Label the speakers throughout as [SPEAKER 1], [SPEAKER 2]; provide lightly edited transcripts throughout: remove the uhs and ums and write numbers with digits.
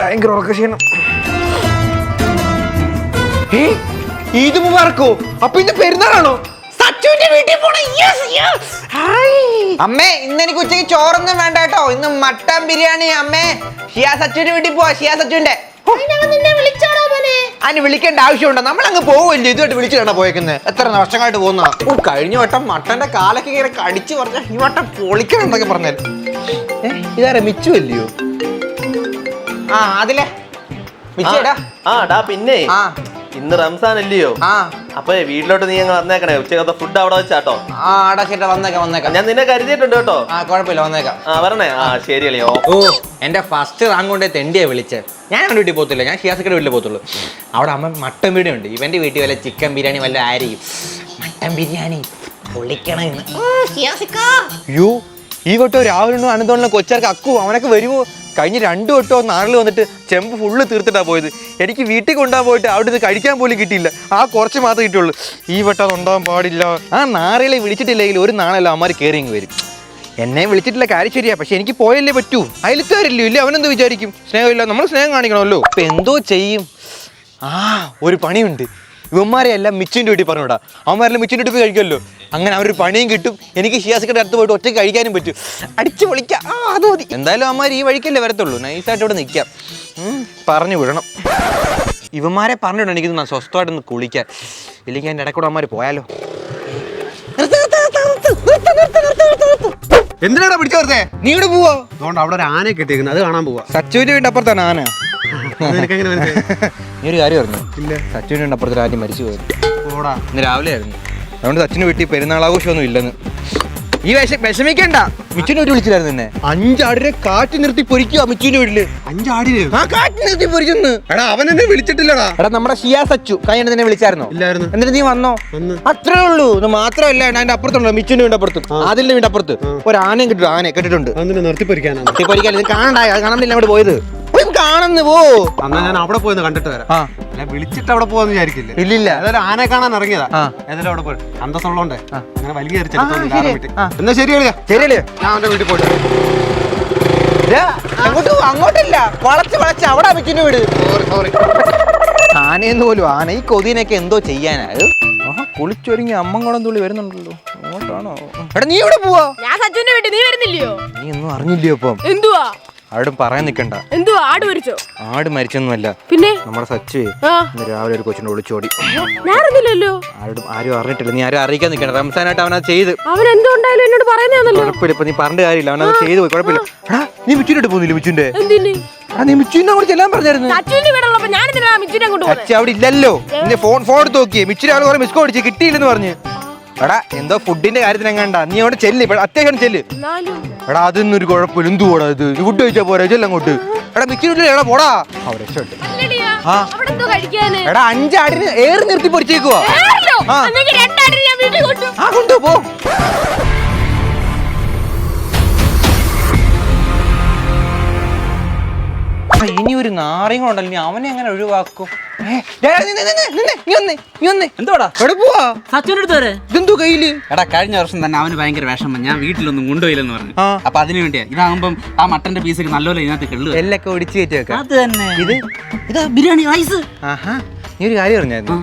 [SPEAKER 1] ഭയങ്കര ഉറക്ക ക്ഷീണം. ഈദ് മുബാറക്കോ? അപ്പൊ ഇന്ന് പെരുന്നാളാണോ? സച്ചുവിന്റെ വീട്ടിൽ പോണേ. അമ്മേ, ഇന്ന് എനിക്ക് ഉച്ചയ്ക്ക് ചോറൊന്നും വേണ്ട കേട്ടോ. ഇന്ന് മട്ടൻ ബിരിയാണി. അമ്മേ, ഷിയാ സച്ചുവിന്റെ വീട്ടിൽ പോവാ. ഷിയാ സച്ചുവിന്റെ അതിന് വിളിക്കേണ്ട ആവശ്യമുണ്ടോ? നമ്മളങ്ങ് പോവല്ലേ. ഇതുമായിട്ട് വിളിച്ചിട്ടാണ് പോയേക്കുന്നത്. എത്ര വർഷങ്ങളായിട്ട് പോകുന്ന. കഴിഞ്ഞ വട്ടം മട്ടന്റെ കാലൊക്കെ ഇങ്ങനെ കടിച്ചു പറഞ്ഞ ഈ വട്ടം പൊളിക്കണം എന്നൊക്കെ പറഞ്ഞാൽ. ഇതാരാ മിച്ചു അല്ലയോ? ആ അതിലെ മിച്ചേടാ.
[SPEAKER 2] പിന്നെ ഇന്ന് റംസാൻ അല്ലയോ? അപ്പൊ വീട്ടിലോട്ട് നീ അങ്ങ് വന്നേക്കണേ. ഉച്ചക്കത്തെ ഫുഡ് അവിടെ വെച്ചാട്ടോ.
[SPEAKER 1] വന്നേക്കാം.
[SPEAKER 2] ഞാൻ നിന്നെ കരുതിയിട്ടുണ്ട് കേട്ടോ.
[SPEAKER 1] കുഴപ്പമില്ല, വന്നേക്കാം.
[SPEAKER 2] വരണേ. ശരി അല്ലയോ?
[SPEAKER 1] ഓ, എന്റെ ഫസ്റ്റ് റാങ്ക് കൊണ്ടേ തെണ്ടിയെ വിളിച്ചേ. ഞാൻ അവൻ്റെ വീട്ടിൽ പോകത്തില്ല. ഞാൻ ഷിയാസിക്കയുടെ വീട്ടിൽ പോകത്തുള്ളൂ. അവിടെ അമ്മ മട്ടൻ ബിരിയാണി ഉണ്ട്. ഇവന്റെ വീട്ടിൽ വല്ല ചിക്കൻ ബിരിയാണി വല്ല ആരെയും മട്ടൻ ബിരിയാണി പൊളിക്കണമെന്ന്. അയ്യോ, ഈ വട്ടം രാവിലെ അനന്തോണിലെ കൊച്ചാർക്ക് അക്കു അവനൊക്കെ വരുമോ? കഴിഞ്ഞ 2 വട്ടവും നാളിൽ വന്നിട്ട് ചെമ്പ് ഫുള്ള് തീർത്തിട്ടാണ് പോയത്. എനിക്ക് വീട്ടിൽ കൊണ്ടുപോകാൻ പോയിട്ട് അവിടെ ഇത് കഴിക്കാൻ പോലും കിട്ടിയില്ല. കുറച്ച് മാത്രമേ കിട്ടുള്ളൂ. ഈ വട്ടം അത് ഉണ്ടാകാൻ പാടില്ല. നാറികളെ വിളിച്ചിട്ടില്ലെങ്കിൽ ഒരു നാളല്ല അവന്മാർ കയറി ഇങ്ങ് വരും. എന്നെ വിളിച്ചിട്ടില്ല, കാര്യം ശരിയാ. പക്ഷെ എനിക്ക് പോയല്ലേ പറ്റൂ. അയലത്തുകാരില്ലോ ഇല്ല, അവനെന്ത് വിചാരിക്കും? സ്നേഹമില്ല, നമ്മൾ സ്നേഹം കാണിക്കണമല്ലോ. ഇപ്പം എന്തോ ചെയ്യും. ഒരു പണിയുണ്ട്. ഇവന്മാരെ എല്ലാം മിച്ചിൻ്റെ വീട്ടിൽ പറഞ്ഞുവിടാ. അവന്മാരെല്ലാം മിച്ചിൻ്റെ വീട്ടിൽ പോയി കഴിക്കുമല്ലോ. അങ്ങനെ അവരൊരു പണിയും കിട്ടും. എനിക്ക് ഷിയാസിക്കയുടെ അടുത്ത് പോയിട്ട് ഒറ്റയ്ക്ക് കഴിക്കാനും പറ്റും. അടിച്ചു പൊളിക്കാം. അത് മതി. എന്തായാലും അവന്മാർ ഈ വഴിക്കല്ലേ വരത്തുള്ളൂ. നൈസായിട്ട് ഇവിടെ നിൽക്കാം. പറഞ്ഞു വിടണം. ഇവന്മാരെ പറഞ്ഞിട്ടുണ്ട് എനിക്കിന്ന് സ്വസ്ഥമായിട്ടൊന്ന് കുളിക്കാൻ. ഇല്ലെങ്കിൽ എൻ്റെ ഇടയ്ക്കൂടെ അവന്മാർ പോയാലോ. എന്തിനാടാ പിടിച്ചു കൊടുത്തേ? നീ ഇവിടെ പോവോ?
[SPEAKER 3] അതുകൊണ്ട് അവിടെ ഒരു ആനയെ കെട്ടിയിരിക്കുന്നത്, അത് കാണാൻ പോവാ.
[SPEAKER 1] സച്ചുവിന്റെ വീടിന്റെ അപ്പുറത്താണ് ആന. നീ ഒരു കാര്യം പറഞ്ഞു.
[SPEAKER 3] ഇല്ല,
[SPEAKER 1] സച്ചുവിന്റെ വീടിന്റെ അപ്പുറത്ത് ആദ്യം മരിച്ചു പോയത്.
[SPEAKER 3] ഓടാ,
[SPEAKER 1] ഇന്ന് രാവിലെ ആയിരുന്നു. അതുകൊണ്ട് സച്ചിന് വീട്ടിൽ പെരുന്നാളാഘോഷമൊന്നും ഇല്ലെന്ന്. ഈ വിഷമിക്കണ്ട. മിച്ചുവിന്റെ വീട്ടിൽ വിളിച്ചില്ലായിരുന്നു നിന്നെ. 5 ആടിനെ കാറ്റ് നിർത്തി പൊരിക്കുക. മിച്ചുവിന്റെ വീട്ടില്
[SPEAKER 3] 5 ആടിനെ
[SPEAKER 1] കാറ്റ് നിർത്തി പൊരിച്ചെന്ന്.
[SPEAKER 3] എടാ, അവൻ എന്നെ വിളിച്ചിട്ടില്ലടാ.
[SPEAKER 1] എടാ, നമ്മുടെ ഷിയാ സച്ചു കഴിഞ്ഞ നിന്നെ വിളിച്ചായിരുന്നോ?
[SPEAKER 3] ഇല്ലായിരുന്നു.
[SPEAKER 1] എന്നിട്ട് നീ വന്നോ? അത്രേ ഉള്ളൂ. ഇത് മാത്രമല്ല, അതിന്റെ അപ്പുറത്തുണ്ടോ മിച്ചുവിന്റെ വീടിന്റെ അപ്പുറത്തും അതിന്റെ വീടിന്റെ അപ്പുറത്ത് ഒരു ആനയും കിട്ടും. ആനയെ കെട്ടിട്ടുണ്ട്.
[SPEAKER 3] നിർത്തി പൊരിക്കാനാണ്.
[SPEAKER 1] നിർത്തി പൊരിക്കാൻ ഇത് കാണണ്ടായി. അത് കാണാൻ അങ്ങോട്ട് പോയത്. കാണുന്നു പോ.
[SPEAKER 3] അന്നാ ഞാൻ അവിടെ പോയെന്ന് കണ്ടിട്ട് വരാം. ഞാൻ വിളിച്ചിട്ട് അവിടെ പോവാന്ന് വിചാരിക്കില്ല.
[SPEAKER 1] ഇല്ലില്ല,
[SPEAKER 3] ഏതായാലും ആനയെ കാണാൻ ഇറങ്ങിയതാ. ഏതായാലും അവിടെ പോയി അന്തസ്സുള്ളോണ്ടേ അങ്ങനെ വലിയ എന്നാ ശരിയല്ലേ?
[SPEAKER 1] ശരിയല്ലേ?
[SPEAKER 3] ഞാൻ അവന്റെ വീട്ടിൽ പോയിട്ട്
[SPEAKER 1] അങ്ങോട്ടില്ല, വളച്ച് അവിടെ മിച്ചിന്റെ വീട്. ആനയെന്ന് പോലും ആന. ഈ കൊതിനൊക്കെ എന്തോ ചെയ്യാനായത്. കുളിച്ചൊരുങ്ങി അമ്മങ്കോളം തുള്ളി വരുന്നുണ്ടല്ലോ. അങ്ങോട്ടാണോ? എടാ, നീ ഇവിടെ പോവാ?
[SPEAKER 4] ഞാൻ സച്ചുവിന്റെ വീട്ടിൽ. നീ വരുന്നില്ലയോ?
[SPEAKER 1] നീ ഒന്നും അറിഞ്ഞില്ലയോ? അപ്പം
[SPEAKER 4] എന്തുവാ?
[SPEAKER 1] ആടും പറയാൻ നിക്കണ്ട.
[SPEAKER 4] എന്തുവാ? ആട് മരിച്ചോ?
[SPEAKER 1] ആട് മരിച്ചൊന്നുമല്ല.
[SPEAKER 4] പിന്നെ
[SPEAKER 1] നമ്മുടെ സച്ചു ഇന്ന് രാവിലെ ഒരു കൊച്ചിനെ ഒളിച്ചോടി.
[SPEAKER 4] ഞാൻ അറിഞ്ഞില്ലല്ലോ.
[SPEAKER 1] ആരും അറിഞ്ഞിട്ടില്ല. നീ ആരും അറിയിക്കാൻ നിൽക്കണ്ട. റംസാനായിട്ട് അവനത് ചെയ്ത്.
[SPEAKER 4] അവൻ എന്തുകൊണ്ടായാലും എന്നോട് പറയുന്നതാണല്ലോ.
[SPEAKER 1] കുഴപ്പമില്ല. ഇപ്പൊ നീ പറഞ്ഞ കാര്യമില്ല. അവനത് ചെയ്തു പോയി. കുഴപ്പമില്ല. നീ മിച്ചുവിന്റെ പോകുന്നില്ല? മിച്ചുന്റെ
[SPEAKER 4] എന്തിന്?
[SPEAKER 1] നീ മിച്ചുവിനെ കുറിച്ച് എല്ലാം പറഞ്ഞായിരുന്നു.
[SPEAKER 4] സച്ചുവിന്റെ വീടുള്ളപ്പോ ഞാൻ എന്തിനാ മിച്ചുവിനെ കൊണ്ട് പോകുന്നത്?
[SPEAKER 1] സച്ചു അവിടെ ഇല്ലല്ലോ. നിന്റെ ഫോൺ എടുത്ത് നോക്കിയേ. മിച്ചുവിനെ ആൾ കുറെ മിസ് കോൾ അടിച്ച് കിട്ടിയില്ലെന്ന് പറഞ്ഞു. എടാ, എന്തോ ഫുഡിന്റെ കാര്യത്തിന് എങ്ങാണ്ട. നീ അവിടെ ചെല്ല്, അത്യാവശ്യം ചെല്ല്. എടാ, അതൊന്നും ഒരു കുഴപ്പമില്ല. എന്തുകൂടാ ഇത്? ഫുഡ് കഴിച്ചാ പോരാ? ചെല്ല അങ്ങോട്ട്. എടാ, മിച്ചിട്ടില്ല. എടാ, പോടാ. അവിടെ രക്ഷപ്പെട്ടു. എടാ, 5 ആടിന് ഏറ് നിർത്തി പൊരിച്ചേക്കുവാ. കൊണ്ടുപോ. ഇനി ഒരു നാറിയും കൊണ്ടല്ലോ. നീ അവനെ എങ്ങനെ ഒഴിവാക്കും? ഇതെന്തോ കയ്യില്?
[SPEAKER 5] എടാ, കഴിഞ്ഞ വർഷം തന്നെ അവന് ഭയങ്കര വിഷമം. ഞാൻ വീട്ടിലൊന്നും കൊണ്ടുപോയില്ലെന്ന് പറഞ്ഞു. അപ്പൊ അതിന് വേണ്ടിയാ. ഇതാകുമ്പം ആ മട്ടന്റെ പീസൊക്കെ നല്ലപോലെ ഇതിനകത്ത് കെള്ളു
[SPEAKER 1] എല്ലൊക്കെ ഒടിച്ചു കയറ്റി.
[SPEAKER 5] അത് തന്നെ. ഇതാ ബിരിയാണി റൈസ്.
[SPEAKER 1] നീ ഒരു കാര്യം പറഞ്ഞായിരുന്നു.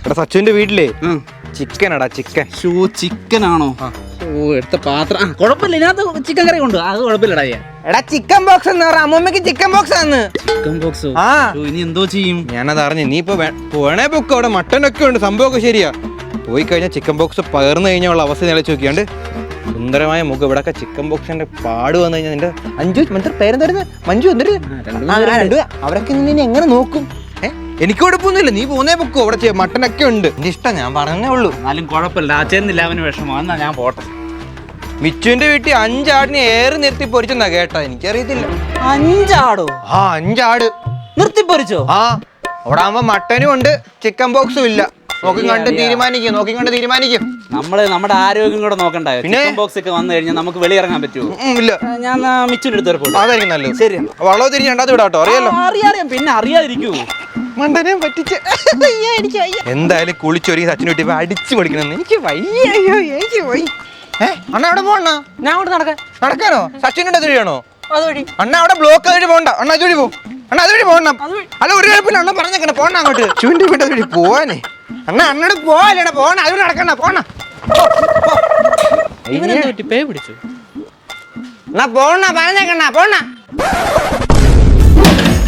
[SPEAKER 1] എടാ, സച്ചുവിന്റെ വീട്ടിലേ ചിക്കനാടാ.
[SPEAKER 5] ചിക്കൻ ആണോ? എടുത്ത പാത്രം കുഴപ്പമില്ല. ഇതിനകത്ത് ചിക്കൻ കറി കൊണ്ടു. അത് കുഴപ്പമില്ലടാ.
[SPEAKER 1] എടാ, ചിക്കൻ ബോക്സ് എന്ന് പറഞ്ഞ അമ്മമ്മക്ക് ചിക്കൻ ബോക്സ് ആണ്.
[SPEAKER 5] Chicken box? ഇനി എന്തോ ചെയ്യും?
[SPEAKER 1] ഞാനത് അറിഞ്ഞു. നീ ഇപ്പൊ വേണേ പൊക്കെ. അവിടെ മട്ടനൊക്കെ ഉണ്ട്. സംഭവമൊക്കെ ശരിയാ. പോയി കഴിഞ്ഞാൽ ചിക്കൻ ബോക്സ് പകർന്നു കഴിഞ്ഞാൽ ഉള്ള അവസ്ഥ നിലച്ച് നോക്കിയാണ്ട് സുന്ദരമായ മുഖം. ഇവിടെ ചിക്കൻ ബോക്സിന്റെ പാട് വന്നു കഴിഞ്ഞാൽ നിന്റെ അഞ്ചു പേരെന്തായിരുന്നു? മഞ്ജു എന്തൊരു അവരൊക്കെ നിന്നെ എങ്ങനെ നോക്കും? എനിക്ക് കുഴപ്പമൊന്നുമില്ല. നീ പോന്നേ പൊക്കോ. അവിടെ മട്ടനൊക്കെ ഉണ്ട്. എന്റെ ഇഷ്ടം. ഞാൻ പറഞ്ഞേ ഉള്ളൂ.
[SPEAKER 5] എന്നാലും കുഴപ്പമില്ല. ആ ചെന്നില്ല അവന് വിഷമം. എന്നാ ഞാൻ പോട്ടെ.
[SPEAKER 1] മിച്ചുവിന്റെ വീട്ടിൽ 5 ആടിനെ ഏറ് നിർത്തി പൊരിച്ചെന്നാ കേട്ടാ. എനിക്കറിയത്തില്ല.
[SPEAKER 5] 5 ആടോ?
[SPEAKER 1] 5 ആട്
[SPEAKER 5] നിർത്തി പൊരിച്ചോ?
[SPEAKER 1] അവിടെ ആവുമ്പോ മട്ടനും ഉണ്ട്, ചിക്കൻ ബോക്സും ഇല്ല. നോക്കി കണ്ട് തീരുമാനിക്കും.
[SPEAKER 5] നമ്മള് നമ്മുടെ ആരോഗ്യം കൂടെ നോക്കണ്ടായോ? ചിക്കൻ ബോക്സ് ഒക്കെ വന്നു കഴിഞ്ഞാൽ നമുക്ക് വെളിയിറങ്ങാൻ പറ്റുമോ?
[SPEAKER 1] ഇല്ല.
[SPEAKER 5] ഞാൻ മിച്ചിന്റെ അടുത്ത് പോയി.
[SPEAKER 1] അതായിരിക്കും നല്ലത്.
[SPEAKER 5] ശരി,
[SPEAKER 1] വളവ് തിരിഞ്ഞ് രണ്ടാമത് വിടാട്ടോ. അറിയാലോ?
[SPEAKER 5] അറിയാം. പിന്നെ അറിയാതിരിക്കൂ.
[SPEAKER 1] മണ്ടനെ പറ്റിച്ച്. എന്തായാലും കുളിച്ചൊരുങ്ങി സച്ചിന് വീട്ടിൽ അടിച്ചു പഠിക്കണം. എനിക്ക് വയ്യ. അണ്ണ അവിടെ പോണ?
[SPEAKER 5] ഞാൻ അങ്ങോട്ട് നടക്കാൻ.
[SPEAKER 1] നടക്കാനോ? സച്ചിൻ്റെ അതുവഴിയാണോ? അതുവഴി. അണ്ണ അവിടെ ബ്ലോക്ക് അതുവഴി പോകണ്ട. അണ്ണ അതുവഴി പോകും. അണ്ണ അതുവഴി പോകണം. അല്ല ഒരു കുഴപ്പമില്ല. അണ്ണ പറഞ്ഞേക്കണ പോണ അങ്ങോട്ട്. ചുവിൻ്റെ വീട്ടിൽ അതുവഴി പോവാനേ. അണ്ണ അണ്ണോട് പോവാല്ലേടാ. പോണ അതുവഴി നടക്കണ്ട. പോണ.
[SPEAKER 5] പേ പിടിച്ചു.
[SPEAKER 1] എന്നാ പോണ പറഞ്ഞേക്കണ്ണ. പോണ.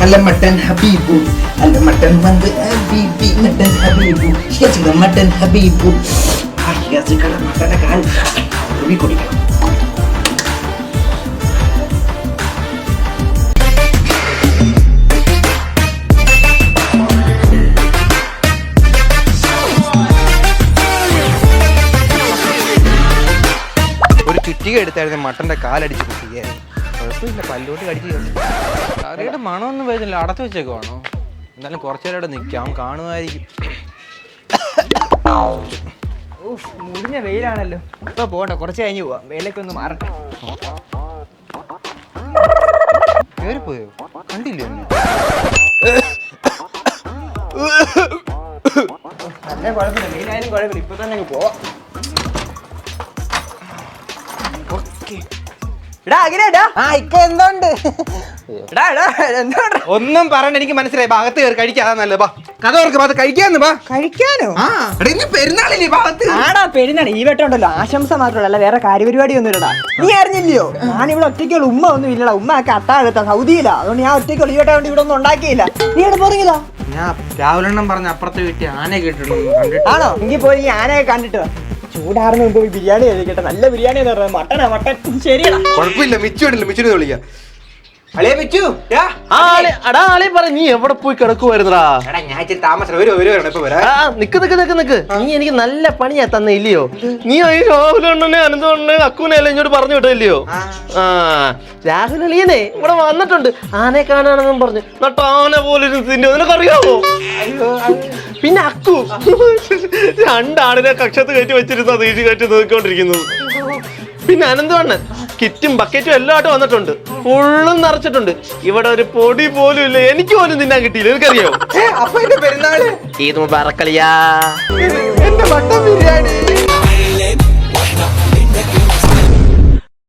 [SPEAKER 6] അല്ല മട്ടൻ ഹബീബു, അല്ല മട്ടൻ വന്ന് ഹബീബി, മട്ടൻ ഹബീബു, ഹിയാസിക മട്ടൻ ഹബീബു, ഹിയാസിക മട്ടൻ കാൽ കുടിക്കണം.
[SPEAKER 1] ഒരു ചുറ്റിക എടുത്തായിരുന്നു മട്ടന്റെ കാലടിച്ച് കുട്ടിയായി. കുഴപ്പമില്ല, പല്ലോട്ട് കടിച്ച് കറിയുടെ മണമൊന്നും വരുന്നില്ല. അടച്ചു വെച്ചേക്കുവാണോ? എന്തായാലും കുറച്ചു നേരം അവിടെ നിൽക്കാം, കാണുമായിരിക്കും.
[SPEAKER 7] മുടിഞ്ഞ വെയിലാണല്ലോ. ഇപ്പൊ പോകണ്ട, കുറച്ച് കഴിഞ്ഞ് പോവാം. വെയിലൊക്കെ ഒന്ന് മാറട്ടെ.
[SPEAKER 1] കേറിപ്പോയോ? കണ്ടില്ലേ എന്നെ?
[SPEAKER 7] നല്ല കുഴപ്പമില്ല, വെയിലായാലും കുഴപ്പമില്ല. ഇപ്പൊ തന്നെ അങ്ങ് പോവാം.
[SPEAKER 1] ഒന്നും പറയണ്ട, എനിക്ക് മനസ്സിലായി. ഭാഗത്ത് കയറി കഴിക്കാതാ നല്ലത്. ബാ കഥ ഓർക്ക് ഭാഗത്ത് കഴിക്കാന്ന്. ബാ
[SPEAKER 7] കഴിക്കാനോ?
[SPEAKER 1] പെരുന്നാളില്ലേ ഭാഗത്ത്?
[SPEAKER 7] ആടാ പെരുന്നാണ്. ഈ വട്ടം ഉണ്ടല്ലോ ആശംസ മാത്രമല്ല, അല്ല വേറെ കാര്യപരിപാടി ഒന്നും ഇല്ലടാ. നീ അറിഞ്ഞില്ലയോ? ഞാനിവിടെ ഒറ്റയ്ക്കുള്ള ഉമ്മ ഒന്നും ഇല്ലടാ. ഉമ്മ ഒക്കെ അത്താഴത്താ സൗദിയിലാ. അതുകൊണ്ട് ഞാൻ ഒറ്റയ്ക്കുള്ള ഈ വട്ടം കൊണ്ട് ഇവിടെ ഒന്നും ഉണ്ടാക്കിയില്ല. നീ ഇവിടെ പറഞ്ഞില്ല?
[SPEAKER 1] ഞാൻ രാഹുലെണ്ണം പറഞ്ഞ അപ്പുറത്തെ വീട്ടിൽ ആനയെ കേട്ടിട്ടുണ്ട്.
[SPEAKER 7] ആണോ? എങ്കിൽ പോയി ഈ ആനയെ കണ്ടിട്ട് വാ. ചൂടാറുന്ന മുമ്പ് ബിരിയാണി കഴിക്കട്ടെ. നല്ല ബിരിയാണി എന്ന് പറഞ്ഞത് മട്ടനാ മട്ടൻ. ശരിയാ,
[SPEAKER 3] കുഴപ്പമില്ല. മിച്ചുവിടില്ല, മിച്ചുവിനെ വിളിക്കാം.
[SPEAKER 1] അളിയെ വെച്ചു.
[SPEAKER 2] നീ എവിടെ പോയി കിടക്കുവായിരുന്നടാ?
[SPEAKER 1] ഞാൻ ഇച്ചിരി താമസം വരുവാണ്. ഇപ്പൊ വരാം.
[SPEAKER 2] നിക്ക് നീ എനിക്ക് നല്ല പണിയാ തന്നെ ഇല്ലയോ? നീ ഈ രാഹുലണ്ണനെ അനന്തണ്ണനെ അക്കുവിനെ എല്ലാം ഇങ്ങോട്ട് പറഞ്ഞു വിട്ടില്ലയോ? രാഹുൽ അളിയനെ ഇവിടെ വന്നിട്ടുണ്ട് ആനയെ കാണാനെന്നും പറഞ്ഞു. നട്ടാന പോലെ നിനക്കറിയാമോ? പിന്നെ അക്കു രണ്ടാണിനെ കക്ഷത്ത് കയറ്റി വെച്ചിരുന്ന തീറ്റി കയറ്റി നോക്കിക്കൊണ്ടിരിക്കുന്നത്. പിന്നെ അനന്തവണ്ണൻ കിറ്റും ബക്കറ്റും എല്ലായിട്ടും വന്നിട്ടുണ്ട്. ഫുള്ളും നിറച്ചിട്ടുണ്ട്. ഇവിടെ ഒരു പൊടി പോലും ഇല്ല. എനിക്ക് പോലും തിന്നാൻ കിട്ടിയില്ല. എനിക്കറിയോ?
[SPEAKER 1] അപ്പൊ എന്റെ പെരുന്നാള്
[SPEAKER 2] ഈദ് മുബാറക് അളിയാ.
[SPEAKER 1] എന്റെ മട്ടൻ ബിരിയാണി.